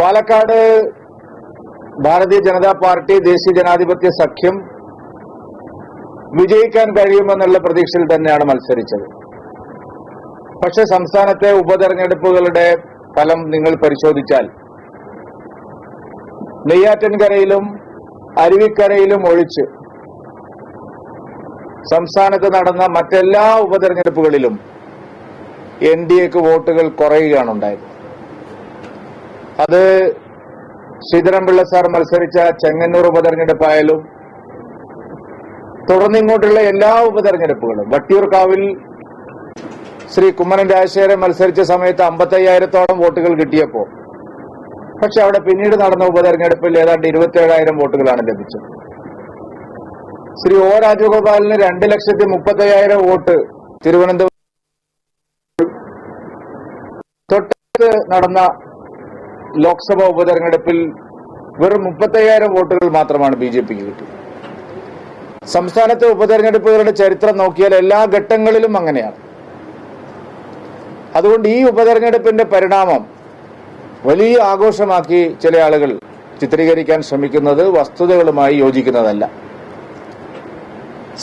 Palakkad Bharatiya Janata party ദേശീയ ജനാധിപത്യ സഖ്യം വിജയിക്കാൻ കഴിയുമെന്നുള്ള പ്രതീക്ഷയിൽ തന്നെയാണ് മത്സരിച്ചത്. പക്ഷെ സംസ്ഥാനത്തെ ഉപതെരഞ്ഞെടുപ്പുകളുടെ ഫലം നിങ്ങൾ പരിശോധിച്ചാൽ നെയ്യാറ്റിൻകരയിലും അരുവിക്കരയിലും ഒഴിച്ച് സംസ്ഥാനത്ത് നടന്ന മറ്റെല്ലാ ഉപതെരഞ്ഞെടുപ്പുകളിലും എൻഡിഎക്ക് വോട്ടുകൾ കുറയുകയാണ് ഉണ്ടായത്. അത് ശ്രീധരൻപിള്ള സാർ മത്സരിച്ച ചെങ്ങന്നൂർ ഉപതെരഞ്ഞെടുപ്പായാലും തുടർന്നിങ്ങോട്ടുള്ള എല്ലാ ഉപതെരഞ്ഞെടുപ്പുകളും, വട്ടിയൂർക്കാവിൽ ശ്രീ കുമ്മനം രാജശേഖരൻ മത്സരിച്ച സമയത്ത് 55,000-ഓളം വോട്ടുകൾ കിട്ടിയപ്പോൾ, പക്ഷെ അവിടെ പിന്നീട് നടന്ന ഉപതെരഞ്ഞെടുപ്പിൽ ഏതാണ്ട് 27,000 വോട്ടുകളാണ് ലഭിച്ചത്. ശ്രീ ഒ രാജഗോപാലിന് 2,30,000 വോട്ട് തിരുവനന്തപുരം തൊട്ടടുത്ത് നടന്ന ലോക്സഭാ ഉപതെരഞ്ഞെടുപ്പിൽ വെറും 35,000 വോട്ടുകൾ മാത്രമാണ് ബിജെപിക്ക് കിട്ടിയത്. സംസ്ഥാനത്തെ ഉപതെരഞ്ഞെടുപ്പുകളുടെ ചരിത്രം നോക്കിയാൽ എല്ലാ ഘട്ടങ്ങളിലും അങ്ങനെയാണ്. അതുകൊണ്ട് ഈ ഉപതെരഞ്ഞെടുപ്പിന്റെ പരിണാമം വലിയ ആഘോഷമാക്കി ചില ആളുകൾ ചിത്രീകരിക്കാൻ ശ്രമിക്കുന്നത് വസ്തുതകളുമായി യോജിക്കുന്നതല്ല.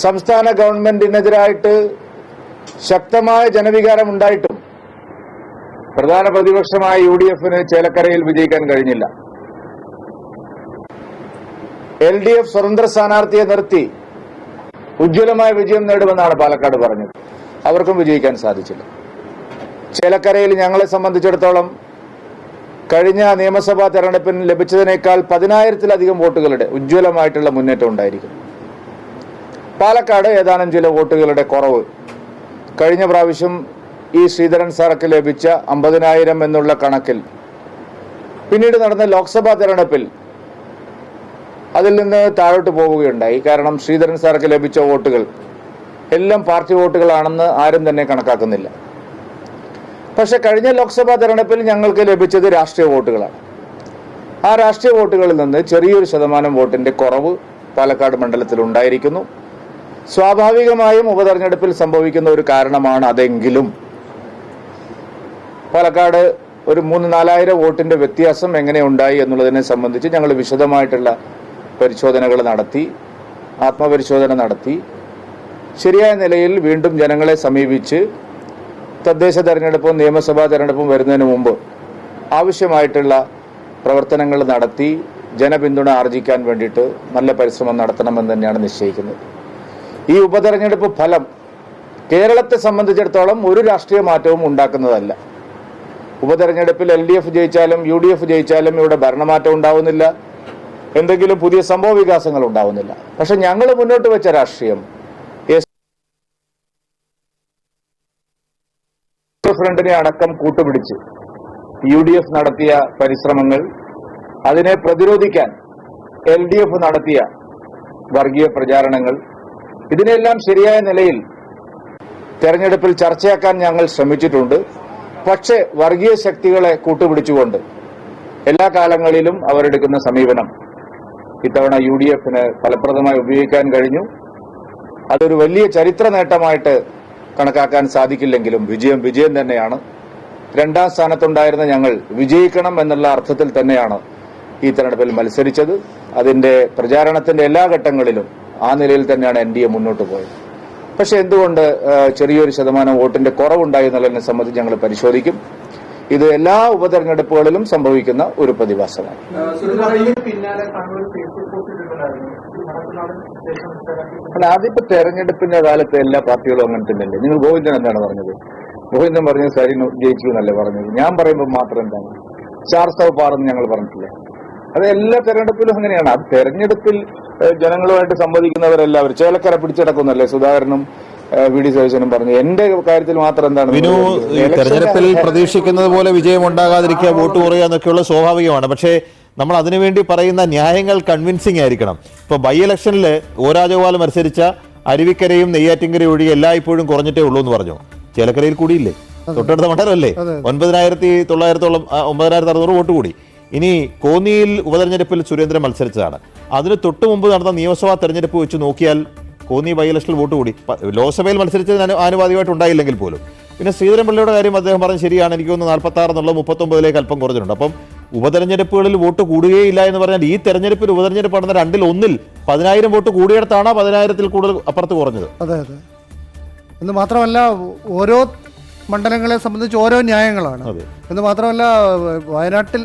സംസ്ഥാന ഗവൺമെന്റിനെതിരായിട്ട് ശക്തമായ ജനവികാരം ഉണ്ടായിട്ടും പ്രധാന പ്രതിപക്ഷമായ UDF-ന് ചേലക്കരയിൽ വിജയിക്കാൻ കഴിഞ്ഞില്ല. LDF സ്വതന്ത്ര സ്ഥാനാർത്ഥിയെ നിർത്തി ഉജ്ജ്വലമായ വിജയം നേടുമെന്നാണ് പാലക്കാട് പറഞ്ഞത്. അവർക്കും വിജയിക്കാൻ സാധിച്ചില്ല. ചേലക്കരയിൽ ഞങ്ങളെ സംബന്ധിച്ചിടത്തോളം കഴിഞ്ഞ നിയമസഭാ തെരഞ്ഞെടുപ്പിന് ലഭിച്ചതിനേക്കാൾ 10,000-ലധികം വോട്ടുകളുടെ ഉജ്ജ്വലമായിട്ടുള്ള മുന്നേറ്റം ഉണ്ടായിരിക്കും. പാലക്കാട് ഏതാനും ചില വോട്ടുകളുടെ കുറവ്. കഴിഞ്ഞ പ്രാവശ്യം ഈ ശ്രീധരൻ സാർക്ക് ലഭിച്ച 50,000 എന്നുള്ള കണക്കിൽ പിന്നീട് നടന്ന ലോക്സഭാ തെരഞ്ഞെടുപ്പിൽ അതിൽ നിന്ന് താഴോട്ട് പോവുകയുണ്ടായി. കാരണം ശ്രീധരൻ സാർക്ക് ലഭിച്ച വോട്ടുകൾ എല്ലാം പാർട്ടി വോട്ടുകളാണെന്ന് ആരും തന്നെ കണക്കാക്കുന്നില്ല. പക്ഷെ കഴിഞ്ഞ ലോക്സഭാ തെരഞ്ഞെടുപ്പിൽ ഞങ്ങൾക്ക് ലഭിച്ചത് രാഷ്ട്രീയ വോട്ടുകളാണ്. ആ രാഷ്ട്രീയ വോട്ടുകളിൽ നിന്ന് ചെറിയൊരു ശതമാനം വോട്ടിന്റെ കുറവ് പാലക്കാട് മണ്ഡലത്തിൽ ഉണ്ടായിരിക്കുന്നു. സ്വാഭാവികമായും ഉപതെരഞ്ഞെടുപ്പിൽ സംഭവിക്കുന്ന ഒരു കാരണമാണ് അതെങ്കിലും പാലക്കാട് ഒരു 3,000-4,000 വോട്ടിന്റെ വ്യത്യാസം എങ്ങനെ ഉണ്ടായി എന്നുള്ളതിനെ സംബന്ധിച്ച് ഞങ്ങൾ വിശദമായിട്ടുള്ള പരിശോധനകൾ നടത്തി, ആത്മപരിശോധന നടത്തി, ശരിയായ നിലയിൽ വീണ്ടും ജനങ്ങളെ സമീപിച്ച് തദ്ദേശ തെരഞ്ഞെടുപ്പും നിയമസഭാ തെരഞ്ഞെടുപ്പും വരുന്നതിന് മുമ്പ് ആവശ്യമായിട്ടുള്ള പ്രവർത്തനങ്ങൾ നടത്തി ജനപിന്തുണ ആർജിക്കാൻ വേണ്ടിയിട്ട് നല്ല പരിശ്രമം നടത്തണമെന്ന് തന്നെയാണ് നിശ്ചയിക്കുന്നത്. ഈ ഉപതെരഞ്ഞെടുപ്പ് ഫലം കേരളത്തെ സംബന്ധിച്ചിടത്തോളം ഒരു രാഷ്ട്രീയ മാറ്റവും ഉണ്ടാക്കുന്നതല്ല. ഉപതെരഞ്ഞെടുപ്പിൽ LDF ജയിച്ചാലും UDF ജയിച്ചാലും ഇവിടെ ഭരണമാറ്റം ഉണ്ടാവുന്നില്ല, എന്തെങ്കിലും പുതിയ സംഭവ വികാസങ്ങൾ ഉണ്ടാവുന്നില്ല. പക്ഷെ ഞങ്ങൾ മുന്നോട്ട് വെച്ച രാഷ്ട്രീയം ഫ്രണ്ടിനെ അടക്കം കൂട്ടുപിടിച്ച് UDF നടത്തിയ പരിശ്രമങ്ങൾ, അതിനെ പ്രതിരോധിക്കാൻ LDF നടത്തിയ വർഗീയ പ്രചാരണങ്ങൾ, ഇതിനെല്ലാം ശരിയായ നിലയിൽ തെരഞ്ഞെടുപ്പിൽ ചർച്ചയാക്കാൻ ഞങ്ങൾ ശ്രമിച്ചിട്ടുണ്ട്. പക്ഷേ വർഗീയ ശക്തികളെ കൂട്ടുപിടിച്ചുകൊണ്ട് എല്ലാ കാലങ്ങളിലും അവരെടുക്കുന്ന സമീപനം ഇത്തവണ UDF-ന് ഫലപ്രദമായി ഉപയോഗിക്കാൻ കഴിഞ്ഞു. അതൊരു വലിയ ചരിത്ര നേട്ടമായിട്ട് കണക്കാക്കാൻ സാധിക്കില്ലെങ്കിലും വിജയം തന്നെയാണ്. 2ാം സ്ഥാനത്തുണ്ടായിരുന്ന ഞങ്ങൾ വിജയിക്കണം എന്നുള്ള അർത്ഥത്തിൽ തന്നെയാണ് ഈ തെരഞ്ഞെടുപ്പിൽ മത്സരിച്ചത്. അതിന്റെ പ്രചാരണത്തിന്റെ എല്ലാ ഘട്ടങ്ങളിലും ആ നിലയിൽ തന്നെയാണ് NDA മുന്നോട്ട് പോയത്. പക്ഷെ എന്തുകൊണ്ട് ചെറിയൊരു ശതമാനം വോട്ടിന്റെ കുറവുണ്ടായി എന്നുള്ളതിനെ സംബന്ധിച്ച് ഞങ്ങൾ പരിശോധിക്കും. ഇത് എല്ലാ ഉപതെരഞ്ഞെടുപ്പുകളിലും സംഭവിക്കുന്ന ഒരു പ്രതിഭാസമാണ്. ആദ്യത്തെ തെരഞ്ഞെടുപ്പിന്റെ കാലത്ത് എല്ലാ പാർട്ടികളും അങ്ങനെ തന്നെയല്ലേ? നിങ്ങൾ ഗോവിന്ദൻ എന്താണ് പറഞ്ഞത്? ഗോവിന്ദൻ പറഞ്ഞത് സരി ജയിച്ചു എന്നല്ലേ പറഞ്ഞത്? ഞാൻ പറയുമ്പോൾ മാത്രം എന്താണ് 400 പാറെന്ന് ഞങ്ങൾ പറഞ്ഞിട്ടില്ല. അത് എല്ലാ തെരഞ്ഞെടുപ്പിലും അങ്ങനെയാണ്. അത് തെരഞ്ഞെടുപ്പിൽ ജനങ്ങളുമായിട്ട് സംവദിക്കുന്നവരെല്ലാവരും ചേലക്കര പിടിച്ചടക്കുന്നല്ലേ സുധാകരനും VD സതീശനും പറഞ്ഞു. എന്റെ കാര്യത്തിൽ മാത്രം എന്താണ് തെരഞ്ഞെടുപ്പിൽ പ്രതീക്ഷിക്കുന്നത് പോലെ വിജയം ഉണ്ടാകാതിരിക്കുക, വോട്ട് കുറയുക എന്നൊക്കെയുള്ള സ്വാഭാവികമാണ്. പക്ഷേ നമ്മൾ അതിനുവേണ്ടി പറയുന്ന ന്യായങ്ങൾ കൺവിൻസിംഗ് ആയിരിക്കണം. ഇപ്പോൾ ബൈ ഇലക്ഷനിൽ ഒ രാജഗോപാൽ മത്സരിച്ച അരുവിക്കരയും നെയ്യാറ്റിൻകരയും ഒഴികെ എല്ലായ്പ്പോഴും കുറഞ്ഞിട്ടേ ഉള്ളൂ എന്ന് പറഞ്ഞു. ചേലക്കരയിൽ കൂടിയില്ലേ? തൊട്ടടുത്ത മണ്ഡലമല്ലേ? 9,900-ഓളം 9,600 വോട്ട് കൂടി. ഇനി കോന്നിയിൽ ഉപതെരഞ്ഞെടുപ്പിൽ സുരേന്ദ്രൻ മത്സരിച്ചതാണ്. അതിന് തൊട്ടു മുമ്പ് നടന്ന നിയമസഭാ തെരഞ്ഞെടുപ്പ് വെച്ച് നോക്കിയാൽ കോന്നി ബൈ ഇലക്ഷനിൽ വോട്ട് കൂടി. ലോക്സഭയിൽ മത്സരിച്ചതിന് ആനുപാതികമായിട്ട് ഉണ്ടായില്ലെങ്കിൽ പോലും. പിന്നെ ശ്രീധരൻപിള്ളയുടെ കാര്യം അദ്ദേഹം പറഞ്ഞ് ശരിയാണ്. എനിക്ക് തോന്നുന്നു 46 എന്നുള്ളത് 39-ലേക്ക് അല്പം കുറഞ്ഞിട്ടുണ്ട്. അപ്പം ഉപതെരഞ്ഞെടുപ്പുകളിൽ വോട്ട് കൂടുകയില്ല എന്ന് പറഞ്ഞാൽ ഈ തെരഞ്ഞെടുപ്പിൽ ഉപതെരഞ്ഞെടുപ്പ് നടന്ന 2-1 10,000 വോട്ട് കൂടിയിടത്താണ് 10,000-ൽ കൂടുതൽ അപ്പുറത്ത് കുറഞ്ഞത്. അതെ അതെ. എന്ന് മാത്രമല്ല ഓരോ മണ്ഡലങ്ങളെ സംബന്ധിച്ച് ഓരോ ന്യായങ്ങളാണ്. എന്ന് മാത്രമല്ല വയനാട്ടിൽ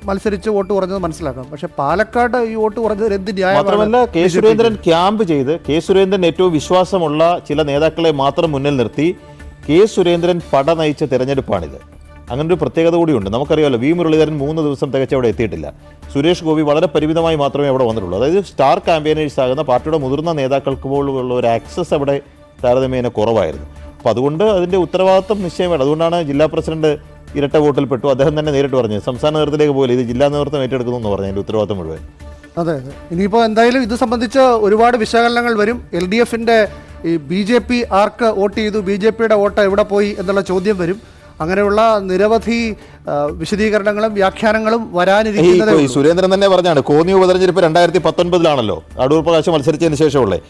മത്സരിച്ച് വോട്ട് കുറഞ്ഞത് മനസ്സിലാക്കാം. പക്ഷെ പാലക്കാട് ഈ വോട്ട് കുറഞ്ഞത് എന്ത് ന്യായം? മാത്രമല്ല കെ സുരേന്ദ്രൻ ക്യാമ്പ് ചെയ്ത് കെ സുരേന്ദ്രൻ ഏറ്റവും വിശ്വാസമുള്ള ചില നേതാക്കളെ മാത്രം മുന്നിൽ നിർത്തി കെ സുരേന്ദ്രൻ പട നയിച്ച തെരഞ്ഞെടുപ്പാണിത്. അങ്ങനെ ഒരു പ്രത്യേകത കൂടിയുണ്ട്. നമുക്കറിയാമല്ലോ, വി മുരളീധരൻ 3 ദിവസം തികച്ച് അവിടെ എത്തിയിട്ടില്ല. സുരേഷ് ഗോപി വളരെ പരിമിതമായി മാത്രമേ അവിടെ വന്നിട്ടുള്ളൂ. അതായത് സ്റ്റാർ ക്യാമ്പയിനേഴ്സ് ആകുന്ന പാർട്ടിയുടെ മുതിർന്ന നേതാക്കൾക്ക് പോലുള്ള ഒരു ആക്സസ് അവിടെ താരതമ്യേന കുറവായിരുന്നു. അപ്പോൾ അതുകൊണ്ട് അതിൻ്റെ ഉത്തരവാദിത്വം നിശ്ചയം വേണം. അതുകൊണ്ടാണ് ജില്ലാ പ്രസിഡന്റ് ഇരട്ട വോട്ടിൽപ്പെട്ടു. അദ്ദേഹം തന്നെ നേരിട്ട് പറഞ്ഞു സംസ്ഥാന നേതൃത്വത്തിലേക്ക് പോലും ഇത് ജില്ലാ നേതൃത്വം ഏറ്റെടുക്കുന്നു എന്ന് പറഞ്ഞു അതിൻ്റെ ഉത്തരവാദിത്വം മുഴുവൻ. അതെ അതെ. ഇനിയിപ്പോൾ എന്തായാലും ഇത് സംബന്ധിച്ച് ഒരുപാട് വിശകലനങ്ങൾ വരും. LDFന്റെ ഈ BJP ആർക്ക് വോട്ട് ചെയ്തു, BJPയുടെ വോട്ട് എവിടെ പോയി എന്നുള്ള ചോദ്യം വരും. അങ്ങനെയുള്ള നിരവധി വിശദീകരണങ്ങളും വ്യാഖ്യാനങ്ങളും വരാനിരിക്കുന്നത്. സുരേന്ദ്രൻ തന്നെ പറഞ്ഞാണ് കോന്നി ഉപതെരഞ്ഞെടുപ്പ് 2019-ലാണല്ലോ അടൂർ പ്രകാശ് മത്സരിച്ചതിന് ശേഷമുള്ളത്.